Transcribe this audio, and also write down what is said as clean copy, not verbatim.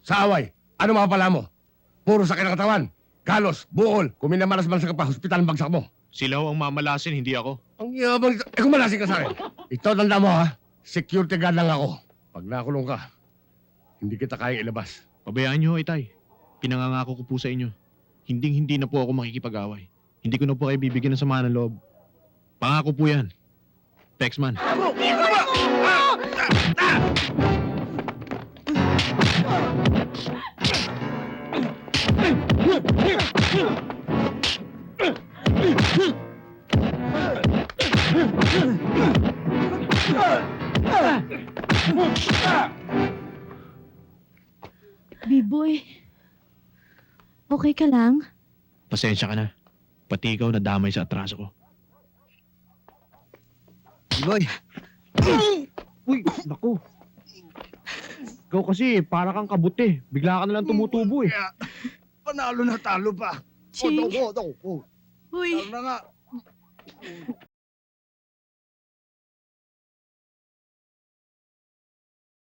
Sa away, ano mapapala mo? Puro sakit ng katawan, galos, buol, kung minamalas-malas ka pa, hospital ang bagsak mo. Sila ho ang mamalasin, hindi ako. Ang yabang, kung malasing ka sa akin. Ito, tanda mo ha, security guard lang ako. Pag nakulong ka, hindi kita kayang ilabas. Pabayaan niyo ho, Itay. Pinangangako ko po sa inyo. Hinding-hindi na po ako makikipag-away. Hindi ko na po kayo bibigyan ng sama ng loob. Pangako po yan. Pexman. Biboy, okay ka lang? Pasensya ka na. Pati ikaw nadamay sa atraso ko. Boy, Uy, naku. Ikaw kasi, para kang kabuti. Bigla ka na lang tumutubo eh. panalo na talo pa. Ching. Talo Uy, na nga.